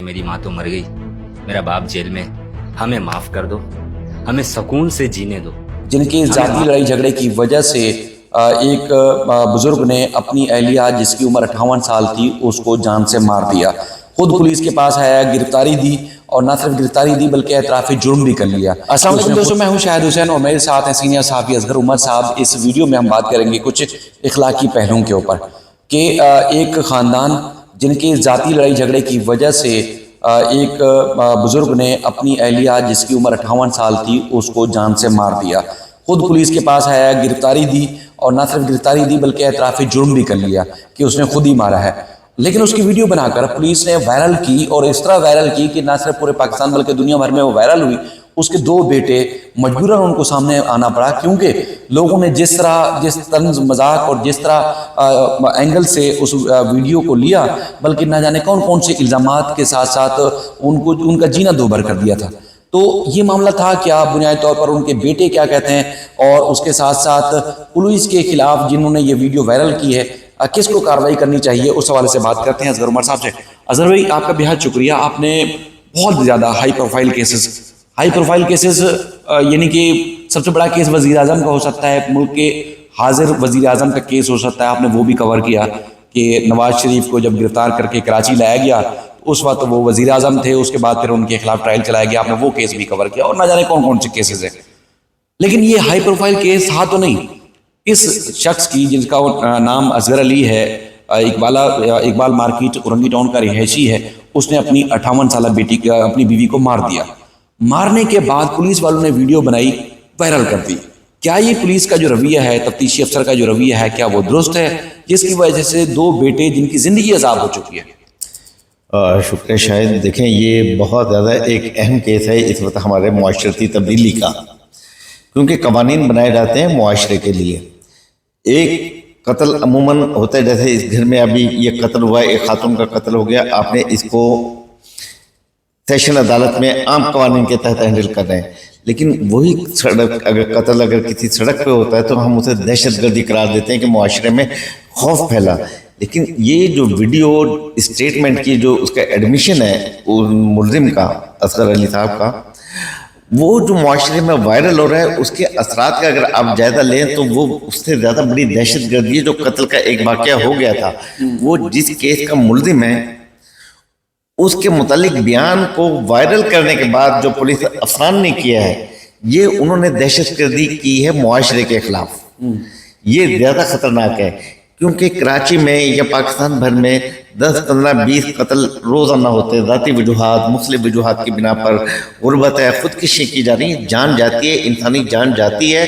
मेरी माँ तो मर गई, मेरा बाप जेल में, हमें माफ कर दो, हमें सुकून से जीने दो। जिनकी ज़ाती लड़ाई झगड़े की वजह से एक बुजुर्ग ने अपनी अहलिया जिसकी उम्र 58 साल थी उसको जान से मार दिया। खुद पुलिस के पास आया, गिरफ्तारी दी और न सिर्फ गिरफ्तारी दी बल्कि एतराफ़ जुर्म भी कर लिया। अस्सलाम वालेकुम दोस्तों, मैं हूं शाहिद हुसैन और मेरे साथ हैं सीनियर सहाफ़ी असगर उमर साहब। इस वीडियो में हम बात करेंगे कुछ इखलाकी पहलुओं के ऊपर कि एक ख़ानदान जिनकी ज़ाती लड़ाई झगड़े की वजह से एक बुजुर्ग ने अपनी अहलिया जिसकी उम्र 58 साल थी उसको जान से मार दिया। खुद पुलिस के पास आया, गिरफ्तारी दी और न सिर्फ गिरफ्तारी दी बल्कि एतराफ़ जुर्म भी कर लिया कि उसने खुद ही मारा है। लेकिन उसकी वीडियो बनाकर पुलिस ने वायरल की और इस तरह वायरल की कि न सिर्फ पूरे पाकिस्तान बल्कि दुनिया भर में वो वायरल हुई। उसके दो बेटे मजबूरन उनको सामने आना पड़ा क्योंकि लोगों ने जिस तंज मजाक और जिस तरह एंगल से उस वीडियो को लिया, बल्कि ना जाने कौन कौन से इल्ज़ामात के साथ साथ उनका जीना दोभर कर दिया था। तो ये मामला था क्या, बुनियादी तौर पर उनके बेटे क्या कहते हैं और उसके साथ साथ पुलिस के खिलाफ जिन्होंने ये वीडियो वायरल की है किसको कार्रवाई करनी चाहिए, उस हवाले से बात करते हैं असगर उमर साहब से। असगर भाई, आपका बेहद शुक्रिया। आपने बहुत ज़्यादा हाई प्रोफाइल केसेस यानी कि सबसे बड़ा केस वज़ीर आज़म का हो सकता है, मुल्क के हाजिर वज़ीर आज़म का केस हो सकता है, आपने वो भी कवर किया कि नवाज शरीफ को जब गिरफ्तार करके कराची लाया गया उस वक्त वो वज़ीर आज़म थे, उसके बाद फिर उनके खिलाफ ट्रायल चलाया गया, आपने वो केस भी कवर किया और ना जाने कौन कौन से केसेस हैं। लेकिन ये हाई प्रोफाइल केस था तो नहीं। इस शख्स की जिसका नाम असगर अली है, इकबाल मार्केट औरंगी टाउन का रिहायशी है, उसने अपनी 58 साल बेटी अपनी बीवी को मार दिया। मारने के बाद पुलिस वालों ने वीडियो बनाई, वायरल कर दी। क्या ये पुलिस का जो रवैया है, तफ्तीशी अफसर का जो रवैया है, क्या वो दुरुस्त है, जिसकी वजह से दो बेटे जिनकी ज़िंदगी अजाब हो चुकी है? शुक्रिया शायद। देखें, ये बहुत ज़्यादा एक अहम केस है इस वक्त हमारे मुआशरती तब्दीली का, क्योंकि कवानीन बनाए जाते हैं मुआशरे के लिए। एक कत्ल अमूमन होता है, जैसे इस घर में अभी ये कत्ल हुआ, एक खातून का कत्ल हो गया, आपने इसको सेशन अदालत में आम कवानीन के तहत हैंडल कर रहे हैं। लेकिन वही सड़क अगर किसी सड़क पे होता है तो हम उसे दहशतगर्दी करार देते हैं कि मुआशरे में खौफ फैला। लेकिन ये जो वीडियो स्टेटमेंट की जो उसका एडमिशन है मुलजिम का, असगर अली साहब का, वो जो मुआशरे में वायरल हो रहा है उसके असरात का अगर आप जायजा लें तो वो उससे ज़्यादा बड़ी दहशतगर्दी है। जो कत्ल का एक वाक़या हो गया था, वो जिस केस का मुलजिम है उसके मुतालिक बयान को वायरल करने के बाद जो पुलिस अफसरान ने किया है, ये उन्होंने दहशतगर्दी की है मुआशरे के खिलाफ। ये ज़्यादा ख़तरनाक है क्योंकि कराची में या पाकिस्तान भर में 10, 15, 20 कत्ल रोज़ाना होते हैं। ज़ाती वजूहात, मुख्तलिफ वजूहात की बिना पर गुर्बत है, ख़ुदकुशी की जा रही है, जान जाती है, इंसानी जान जाती है,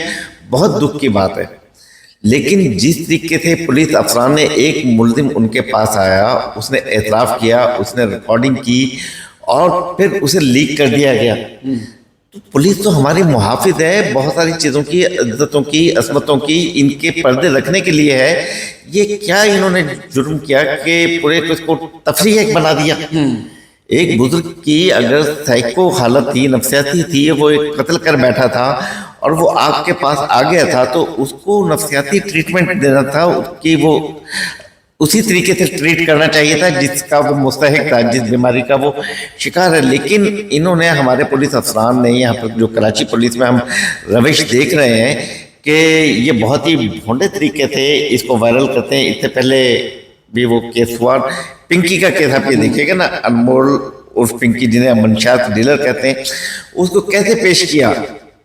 बहुत दुख की बात है। लेकिन जिस तरीके से पुलिस अफसरान ने, एक मुलजिम उनके पास आया, उसने एतराफ़ किया, उसने रिकॉर्डिंग की और फिर उसे लीक कर दिया गया। तो पुलिस तो हमारी मुहाफिज है, बहुत सारी चीज़ों की, इज्जतों की, असमतों की, इनके पर्दे रखने के लिए है। ये क्या इन्होंने जुर्म किया कि पूरे इसको तफरीह बना दिया। एक बुजुर्ग की अगर साइको हालत थी, नफसियाती थी, वो एक कत्ल कर बैठा था और वो आपके पास आ गया था तो उसको नफसियाती ट्रीटमेंट देना था, उसकी वो उसी तरीके से ट्रीट करना चाहिए था जिसका वो मुस्तहिक था, जिस बीमारी का वो शिकार है। लेकिन इन्होंने, हमारे पुलिस अफसरान ने, यहाँ पर जो कराची पुलिस में हम रविश देख रहे हैं कि ये बहुत ही भोंडे तरीके से इसको वायरल करते हैं। इससे पहले भी वो केस हुआ, पिंकी का केस आप ये देखिएगा ना, अनमोल उर्फ पिंकी जिन्हें मंशात डीलर कहते हैं, उसको कैसे पेश किया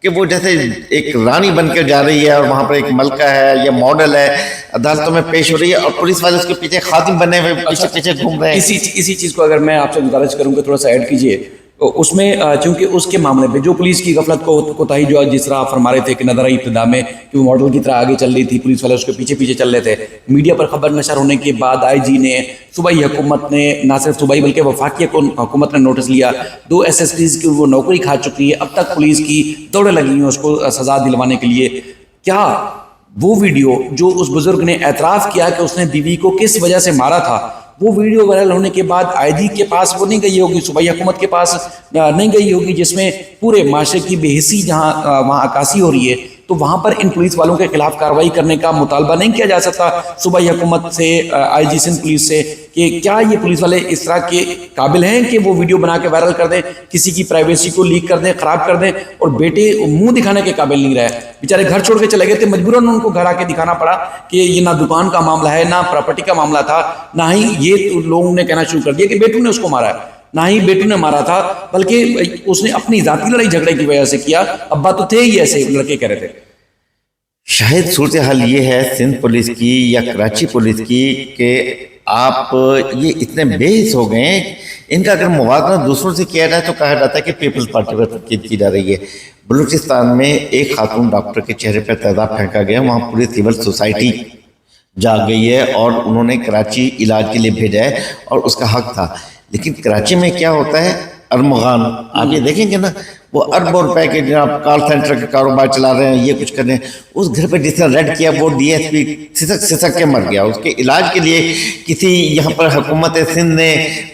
कि वो जैसे एक रानी बनकर जा रही है और वहाँ पर एक मलका है या मॉडल है, अदालतों में पेश हो रही है और पुलिस वाले उसके पीछे खादिम बने हुए पीछे पीछे घूम रहे हैं। इसी चीज़ को अगर मैं आपसे गुजारिश करूँगा थोड़ा सा ऐड कीजिए। तो उसमें चूंकि उसके मामले पे जो पुलिस की गफलत को कोताही जो जिस तरह आप फरमा रहे थे कि नजर आई इब्तिदा में कि वो मॉडल की तरह आगे चल रही थी, पुलिस वाले उसके पीछे पीछे चल रहे थे। मीडिया पर खबर नशर होने के बाद IG ने, सूबाई हुकूमत ने, ना सिर्फ सूबाई बल्कि वफाकी हुकूमत ने नोटिस लिया। 2 SSPs की वो नौकरी खा चुकी है। अब तक पुलिस की दौड़ें लगी हैं उसको सजा दिलवाने के लिए। क्या वो वीडियो जो उस बुजुर्ग ने एतराफ़ किया कि उसने बीवी को किस वजह से मारा था, वो वीडियो वायरल होने के बाद IG के पास वो नहीं गई होगी, सूबाई हुकूमत के पास नहीं गई होगी, जिसमें पूरे माशरे की बेहिसी जहाँ वहाँ अक्कासी हो रही है تو وہاں پر ان پولیس والوں کے خلاف کارروائی کرنے کا مطالبہ نہیں کیا جا سکتا صوبائی حکومت سے, آئی جی سندھ پولیس سے, کہ کیا یہ پولیس والے اس طرح کے قابل ہیں کہ وہ ویڈیو بنا کے وائرل کر دیں, کسی کی پرائیویسی کو لیک کر دیں, خراب کر دیں, اور بیٹے منہ دکھانے کے قابل نہیں رہے, بیچارے گھر چھوڑ کے چلے گئے تھے, مجبوراً ان کو گھر آ کے دکھانا پڑا کہ یہ نہ دکان کا معاملہ ہے, نہ پراپرٹی کا معاملہ تھا, نہ ہی یہ لوگوں نے کہنا شروع کر دیا کہ بیٹو نے اس کو مارا ہے, نہ ہی بیٹو نے مارا تھا, بلکہ اس نے اپنی ذاتی لڑائی جھگڑے کی وجہ سے کیا. ابا تو تھے ہی ایسے لڑکے کہہ رہے تھے. شاید صورتحال یہ ہے سندھ پولیس کی یا کراچی پولیس کی کہ آپ یہ اتنے بے حس ہو گئے ہیں, ان کا اگر موازنہ دوسروں سے کیا جائے تو کہا جاتا ہے کہ پیپلز پارٹی پر تنقید کی جا رہی ہے. بلوچستان میں ایک خاتون ڈاکٹر کے چہرے پر تیزاب پھینکا گیا, وہاں پوری سول سوسائٹی جاگ گئی ہے اور انہوں نے کراچی علاج کے لیے بھیجا ہے اور اس کا حق تھا. لیکن کراچی میں کیا ہوتا ہے, ارمغان آپ یہ دیکھیں گے نا, وہ اربوں روپے کے جناب کال سینٹر کے کاروبار چلا رہے ہیں, یہ کچھ کر رہے ہیں. اس گھر پہ جس نے ریڈ کیا وہ ڈی ایس پی سسک کے مر گیا. اس کے علاج کے لیے کسی یہاں پر حکومت سندھ نے,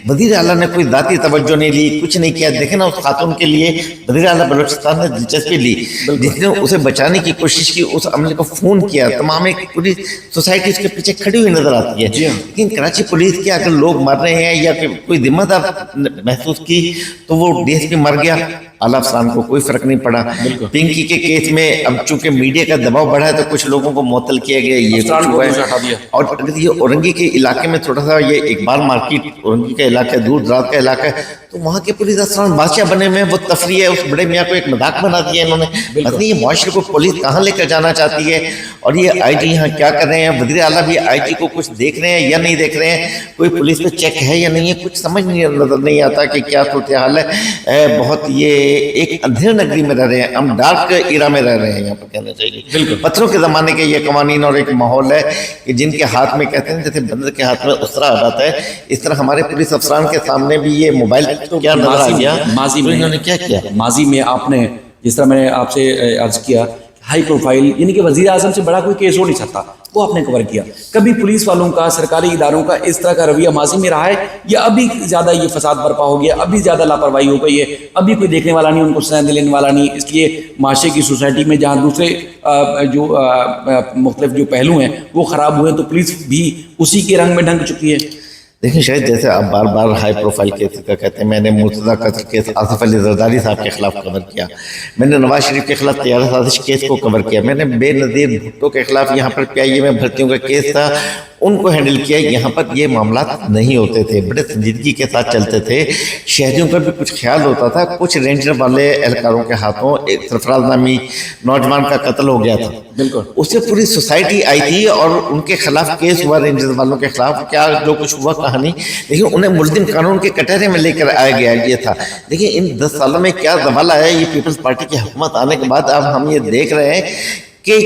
وزیر اعلیٰ نے کوئی ذاتی توجہ نہیں لی, کچھ نہیں کیا. دیکھیں نا اس خاتون کے لیے وزیر اعلیٰ بلوچستان نے دلچسپی لی, جس نے اسے بچانے کی کوشش کی, اس عملے کو فون کیا. تمام ایک پوری سوسائٹی اس کے پیچھے کھڑی ہوئی نظر آتی ہے. لیکن کراچی پولیس کے اگر لوگ مر رہے ہیں یا کوئی ذمہ دار محسوس کی تو وہ ڈی ایس پی مر گیا, اعلیٰ افسران کو کوئی فرق نہیں پڑا. پنکی کے کیس میں اب چونکہ میڈیا کا دباؤ بڑھا ہے تو کچھ لوگوں کو معطل کیا گیا, یہ کچھ ہوا ہے. اور اگر یہ اورنگی کے علاقے میں تھوڑا سا, یہ اقبال مارکیٹ اورنگی کا علاقہ ہے, دور دراز کا علاقہ ہے, تو وہاں کے پولیس افسران بادشاہ بنے ہوئے ہیں. وہ تفریح ہے, اس بڑے میاں کو ایک مذاق بنا دیا انہوں نے. پتہ یہ معاشرے کو پولیس کہاں لے کر جانا چاہتی ہے, اور یہ آئی جی یہاں کیا کر رہے ہیں, وزیر اعلیٰ بھی آئی جی کو کچھ دیکھ رہے ہیں یا نہیں دیکھ رہے ہیں, کوئی پولیس پہ چیک ہے یا نہیں ہے, کچھ سمجھ نظر نہیں آتا کہ کیا صورتحال ہے. بہت یہ ایک اندھیر نگری میں رہ رہے ہیں, ہم ڈارک ایرا میں رہ رہے ہیں یہاں پر کہنا چاہیے. پتھروں کے زمانے کے یہ قوانین اور ایک ماحول ہے کہ جن کے ہاتھ میں کہتے ہیں جیسے بندر کے ہاتھ میں اسرا آ جاتا ہے, اس طرح ہمارے پولیس افسران کے سامنے بھی یہ موبائل کیا نظر آ گیا. انہوں نے کیا کیا ماضی میں آپ نے, جس طرح میں نے آپ سے عرض کیا, ہائی پروفائل یعنی کہ وزیر اعظم سے بڑا کوئی کیس ہو نہیں سکتا, وہ آپ نے کور کیا. کبھی پولیس والوں کا, سرکاری اداروں کا اس طرح کا رویہ ماضی میں رہا ہے یا ابھی زیادہ یہ فساد برپا ہو گیا, ابھی زیادہ لاپرواہی ہو گئی ہے, ابھی کوئی دیکھنے والا نہیں, ان کو سند لینے والا نہیں, اس لیے معاشرے کی سوسائٹی میں جہاں دوسرے جو مختلف جو پہلو ہیں وہ خراب ہوئے, تو پولیس بھی اسی کے رنگ میں ڈھنگ چکی ہے. دیکھیں شاید جیسے آپ بار بار ہائی پروفائل کیس کا کہتے ہیں, میں نے مرتضیٰ قتل کیس آصف علی زرداری صاحب کے خلاف کور کیا, میں نے نواز شریف کے خلاف طیارہ سازش کیس کو کور کیا, میں نے بے نظیر بھٹو کے خلاف یہاں پر پی آئی اے میں بھرتیوں کا کیس تھا ان کو ہینڈل کیا. یہاں پر یہ معاملات نہیں ہوتے تھے, بڑے سنجیدگی کے ساتھ چلتے تھے, شہریوں کا بھی کچھ خیال ہوتا تھا. کچھ رینجر والے اہلکاروں کے ہاتھوں ایک سرفراز نامی نوجوان کا قتل ہو گیا تھا, بالکل اس سے پوری سوسائٹی آئی تھی اور ان کے خلاف کیس ہوا, رینجر والوں کے خلاف کیا جو کچھ ہوا کہانی, لیکن انہیں ملزم قانون کے کٹہرے میں لے کر آیا گیا. یہ تھا. دیکھیں ان 10 سالوں میں کیا زوال آیا ہے, یہ پیپلز پارٹی کی حکومت آنے کے بعد اب ہم یہ دیکھ رہے ہیں کہ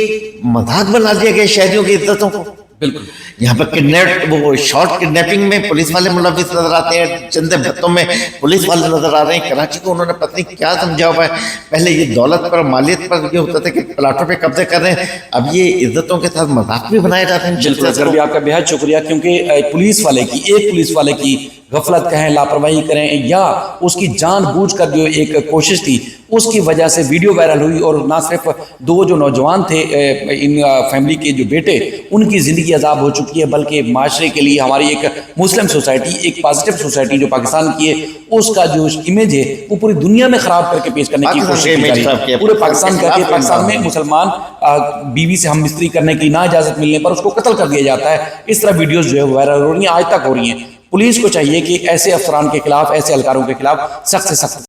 مذاق بنا دیا گیا شہریوں کی عزتوں کو. بالکل یہاں پر وہ شارٹ کڈنیپنگ میں پولیس والے ملوث نظر آتے ہیں, چندے بھتوں میں پولیس والے نظر آ رہے ہیں. کراچی کو انہوں نے پتہ نہیں کیا سمجھا ہوا ہے, پہلے یہ دولت پر مالیت پر یہ ہوتا تھا کہ پلاٹوں پہ قبضے کر رہے ہیں, اب یہ عزتوں کے ساتھ مذاق بھی بنائے جاتے ہیں. بالکل بھی آپ کا بہت شکریہ, کیونکہ پولیس والے کی, ایک پولیس والے کی غفلت کہیں, لاپرواہی کریں, یا اس کی جان بوجھ کر جو ایک کوشش تھی اس کی وجہ سے ویڈیو وائرل ہوئی, اور نہ صرف 2 جو نوجوان تھے ان فیملی کے جو بیٹے, ان کی زندگی عذاب ہو چکی ہے, بلکہ معاشرے کے لیے ہماری ایک مسلم سوسائٹی, ایک پازیٹیو سوسائٹی جو پاکستان کی ہے, اس کا جو امیج ہے وہ پوری دنیا میں خراب کر کے پیش کرنے کی کوشش کی جا رہی ہے. پورے پاکستان کا, پاکستان میں مسلمان بیوی سے ہم مستری کرنے کی نا اجازت ملنے پر اس کو قتل کر دیا جاتا ہے. اس طرح ویڈیوز جو ہے وائرل ہو رہی ہیں, آج تک ہو رہی ہیں. پولیس کو چاہیے کہ ایسے افسران کے خلاف, ایسے اہلکاروں کے خلاف سخت سے سخت